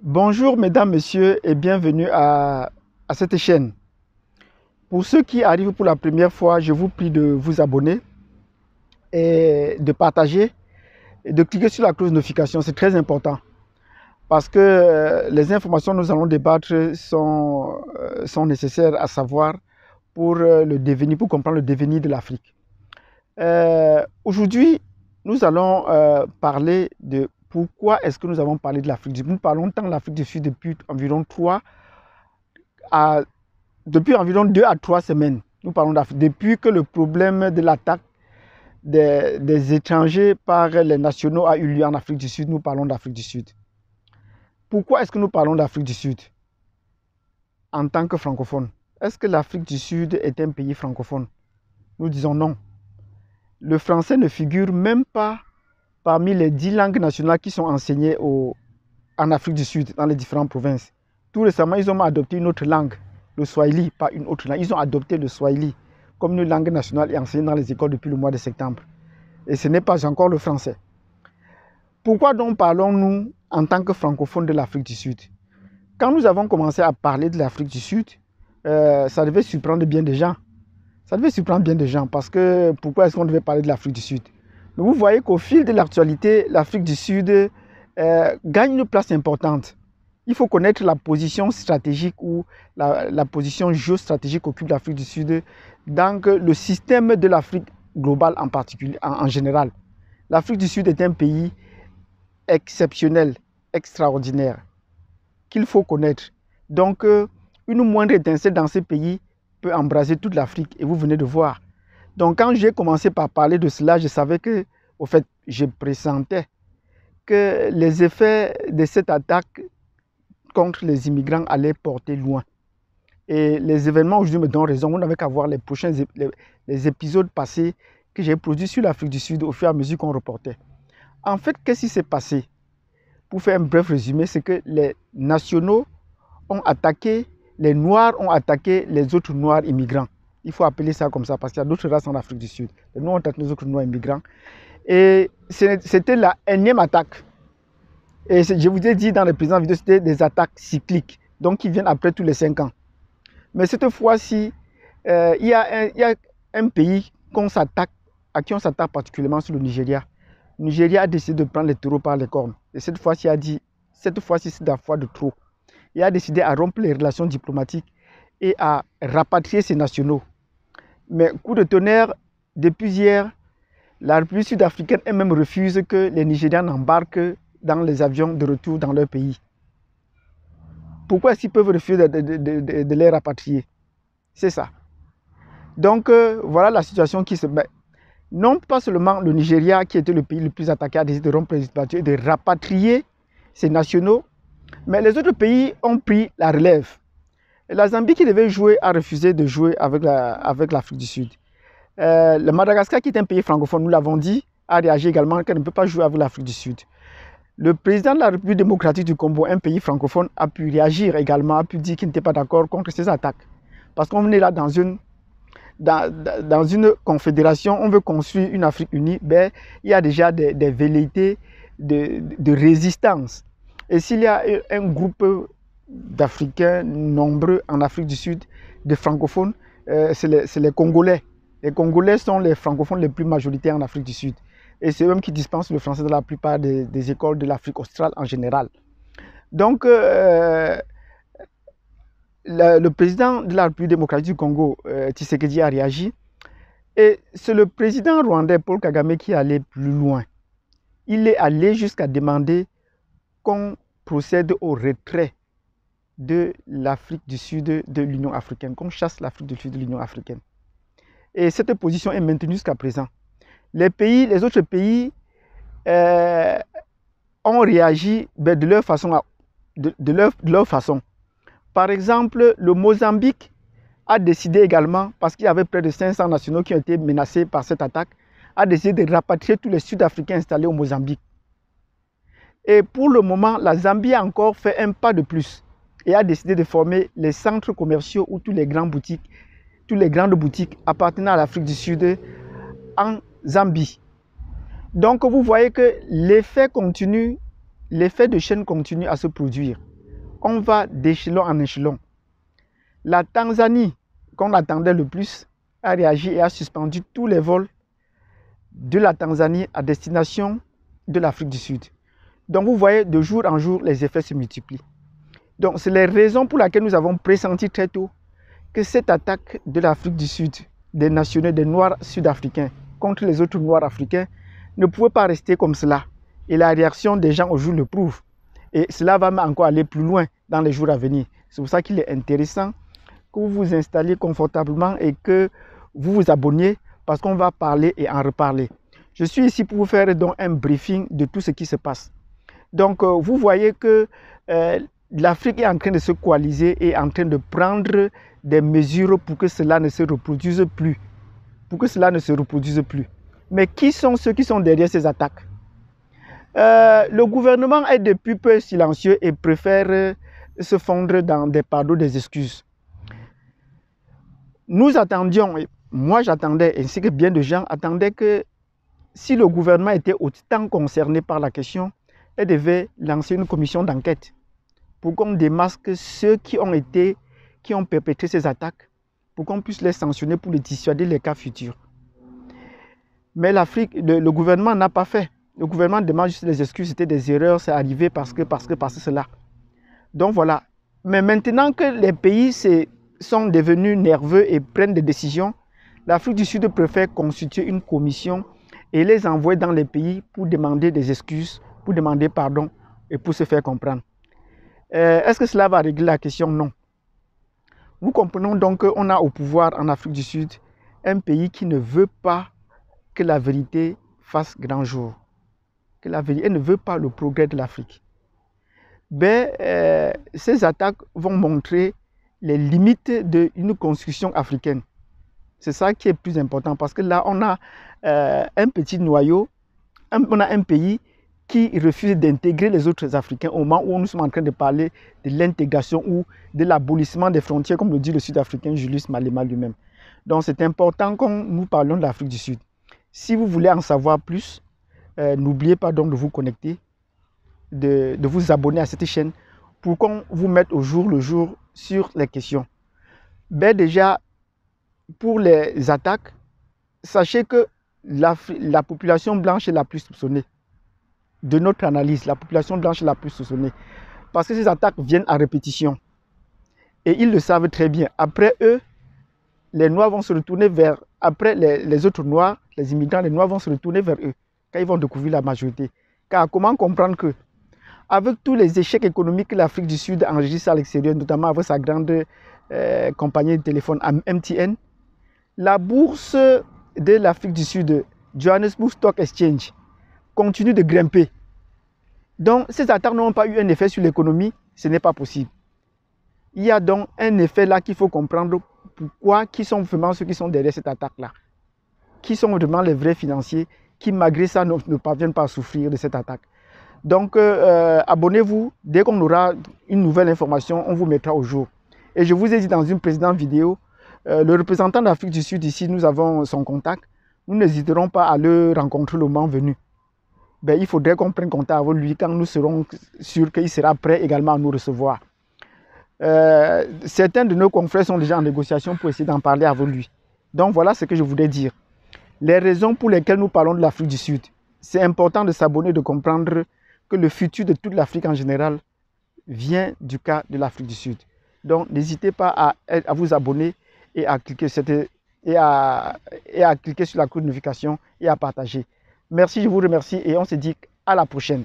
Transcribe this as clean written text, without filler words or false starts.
Bonjour mesdames, messieurs et bienvenue à cette chaîne. Pour ceux qui arrivent pour la première fois, je vous prie de vous abonner et de partager et de cliquer sur la cloche de notification, c'est très important parce que les informations que nous allons débattre sont nécessaires à savoir pour le devenir, pour comprendre le devenir de l'Afrique. Aujourd'hui, nous allons parler de pourquoi est-ce que nous avons parlé de l'Afrique du Sud. Nous parlons tant de l'Afrique du Sud depuis environ 2 à 3 semaines. Nous parlons d'Afrique. Depuis que le problème de l'attaque des étrangers par les nationaux a eu lieu en Afrique du Sud, nous parlons d'Afrique du Sud. Pourquoi est-ce que nous parlons d'Afrique du Sud en tant que francophone? Est-ce que l'Afrique du Sud est un pays francophone? Nous disons non. Le français ne figure même pas parmi les 10 langues nationales qui sont enseignées en Afrique du Sud, dans les différentes provinces. Tout récemment, ils ont adopté une autre langue, le Swahili, pas une autre langue. Ils ont adopté le Swahili comme une langue nationale et enseignée dans les écoles depuis le mois de septembre. Et ce n'est pas encore le français. Pourquoi donc parlons-nous en tant que francophones de l'Afrique du Sud? Quand nous avons commencé à parler de l'Afrique du Sud, ça devait surprendre bien des gens. Ça devait surprendre bien des gens parce que pourquoi est-ce qu'on devait parler de l'Afrique du Sud? Mais vous voyez qu'au fil de l'actualité, l'Afrique du Sud gagne une place importante. Il faut connaître la position stratégique ou la position géostratégique qu'occupe l'Afrique du Sud dans le système de l'Afrique globale en particulier, en général. L'Afrique du Sud est un pays exceptionnel, extraordinaire, qu'il faut connaître. Donc, une moindre étincelle dans ce pays peut embraser toute l'Afrique et vous venez de voir. Donc, quand j'ai commencé par parler de cela, je savais que, au fait, je pressentais que les effets de cette attaque contre les immigrants allaient porter loin. Et les événements aujourd'hui me donnent raison. On n'avait qu'à voir les épisodes passés que j'ai produits sur l'Afrique du Sud au fur et à mesure qu'on reportait. En fait, qu'est-ce qui s'est passé? Pour faire un bref résumé, c'est que les nationaux ont attaqué, les Noirs ont attaqué les autres Noirs immigrants. Il faut appeler ça comme ça parce qu'il y a d'autres races en Afrique du Sud. Les Noirs ont attaqué les autres Noirs immigrants. Et c'était la énième attaque. Et je vous ai dit dans les précédentes vidéos, c'était des attaques cycliques, donc qui viennent après tous les 5 ans. Mais cette fois-ci, il y a un pays à qui on s'attaque particulièrement, sur le Nigeria. Le Nigeria a décidé de prendre les taureaux par les cornes. Et cette fois-ci, c'est la fois de trop. Il a décidé à rompre les relations diplomatiques et à rapatrier ses nationaux. Mais coup de tonnerre, depuis hier, la République sud-africaine elle-même refuse que les Nigérians n'embarquent dans les avions de retour dans leur pays. Pourquoi est-ce qu'ils peuvent refuser de les rapatrier? C'est ça. Donc, voilà la situation qui se met. Non pas seulement le Nigeria, qui était le pays le plus attaqué, a décidé de rompre les diplomatiques et de rapatrier ses nationaux, mais les autres pays ont pris la relève. Et la Zambie, qui devait jouer, a refusé de jouer avec l'Afrique du Sud. Le Madagascar, qui est un pays francophone, nous l'avons dit, a réagi également qu'elle ne peut pas jouer avec l'Afrique du Sud. Le président de la République démocratique du Congo, un pays francophone, a pu réagir également, a pu dire qu'il n'était pas d'accord contre ces attaques. Parce qu'on est là dans une confédération, on veut construire une Afrique unie, ben, il y a déjà des velléités de résistance. Et s'il y a un groupe d'Africains nombreux en Afrique du Sud, de francophones, c'est les Congolais. Les Congolais sont les francophones les plus majoritaires en Afrique du Sud. Et c'est eux qui dispensent le français dans la plupart des écoles de l'Afrique australe en général. Donc, le président de la République démocratique du Congo, Tshisekedi, a réagi. Et c'est le président rwandais, Paul Kagame, qui est allé plus loin. Il est allé jusqu'à demander qu'on procède au retrait de l'Afrique du Sud de l'Union africaine, qu'on chasse l'Afrique du Sud de l'Union africaine. Et cette position est maintenue jusqu'à présent. Les autres pays ont réagi de leur façon. Par exemple, le Mozambique a décidé également, parce qu'il y avait près de 500 nationaux qui ont été menacés par cette attaque, a décidé de rapatrier tous les Sud-Africains installés au Mozambique. Et pour le moment, la Zambie a encore fait un pas de plus et a décidé de former les centres commerciaux où toutes les grandes boutiques appartenant à l'Afrique du Sud en Zambie. Donc vous voyez que l'effet de chaîne continue à se produire. on va d'échelon en échelon. La Tanzanie, qu'on attendait le plus, a réagi et a suspendu tous les vols de la Tanzanie à destination de l'Afrique du Sud. Donc vous voyez, de jour en jour, les effets se multiplient. Donc c'est les raisons pour lesquelles nous avons pressenti très tôt que cette attaque de l'Afrique du Sud, des nationaux, des Noirs sud-africains, contre les autres Noirs africains, ne pouvait pas rester comme cela. Et la réaction des gens au jour le prouve. Et cela va encore aller plus loin dans les jours à venir. C'est pour ça qu'il est intéressant que vous vous installiez confortablement et que vous vous abonniez parce qu'on va parler et en reparler. Je suis ici pour vous faire donc un briefing de tout ce qui se passe. Donc vous voyez que l'Afrique est en train de se coaliser et en train de prendre des mesures pour que cela ne se reproduise plus. Mais qui sont ceux qui sont derrière ces attaques? Le gouvernement est depuis peu silencieux et préfère se fondre dans des pardons, des excuses. Nous attendions, moi j'attendais, ainsi que bien de gens attendaient que si le gouvernement était autant concerné par la question, elle devait lancer une commission d'enquête pour qu'on démasque ceux qui ont perpétré ces attaques, pour qu'on puisse les sanctionner pour les dissuader les cas futurs. Mais le gouvernement n'a pas fait. Le gouvernement demande juste des excuses, c'était des erreurs, c'est arrivé parce que cela. Donc voilà. Mais maintenant que les pays sont devenus nerveux et prennent des décisions, l'Afrique du Sud préfère constituer une commission et les envoyer dans les pays pour demander des excuses, pour demander pardon et pour se faire comprendre. Est-ce que cela va régler la question? Non. Nous comprenons donc qu'on a au pouvoir en Afrique du Sud un pays qui ne veut pas que la vérité fasse grand jour. Elle ne veut pas le progrès de l'Afrique. Ces attaques vont montrer les limites d'une construction africaine. C'est ça qui est plus important parce que là, on a un petit noyau, on a un pays qui refuse d'intégrer les autres Africains au moment où nous sommes en train de parler de l'intégration ou de l'abolissement des frontières, comme le dit le Sud-Africain Julius Malema lui-même. Donc c'est important quand nous parlons de l'Afrique du Sud. Si vous voulez en savoir plus, n'oubliez pas donc de vous connecter, de vous abonner à cette chaîne pour qu'on vous mette au jour le jour sur les questions. Déjà, pour les attaques, sachez que la population blanche est la plus soupçonnée. De notre analyse, la population blanche est la plus soupçonnée. Parce que ces attaques viennent à répétition. Et ils le savent très bien. Après eux, les Noirs vont se retourner vers... Après les autres Noirs, les immigrants, les Noirs vont se retourner vers eux quand ils vont découvrir la majorité. Car comment comprendre que, avec tous les échecs économiques que l'Afrique du Sud enregistre à l'extérieur, notamment avec sa grande compagnie de téléphone MTN, la bourse de l'Afrique du Sud, Johannesburg Stock Exchange, continue de grimper. Donc, ces attaques n'ont pas eu un effet sur l'économie, ce n'est pas possible. Il y a donc un effet là qu'il faut comprendre pourquoi, qui sont vraiment ceux qui sont derrière cette attaque-là. Qui sont vraiment les vrais financiers qui, malgré ça, ne parviennent pas à souffrir de cette attaque. Donc, abonnez-vous. Dès qu'on aura une nouvelle information, on vous mettra au jour. Et je vous ai dit dans une précédente vidéo, le représentant d'Afrique du Sud ici, nous avons son contact. Nous n'hésiterons pas à le rencontrer le moment venu. Il faudrait qu'on prenne contact avec lui quand nous serons sûrs qu'il sera prêt également à nous recevoir. Certains de nos confrères sont déjà en négociation pour essayer d'en parler avec lui. Donc voilà ce que je voulais dire. Les raisons pour lesquelles nous parlons de l'Afrique du Sud. C'est important de s'abonner, de comprendre que le futur de toute l'Afrique en général vient du cas de l'Afrique du Sud. Donc n'hésitez pas à vous abonner et à cliquer sur la cloche de notification et à partager. Merci, je vous remercie et on se dit à la prochaine.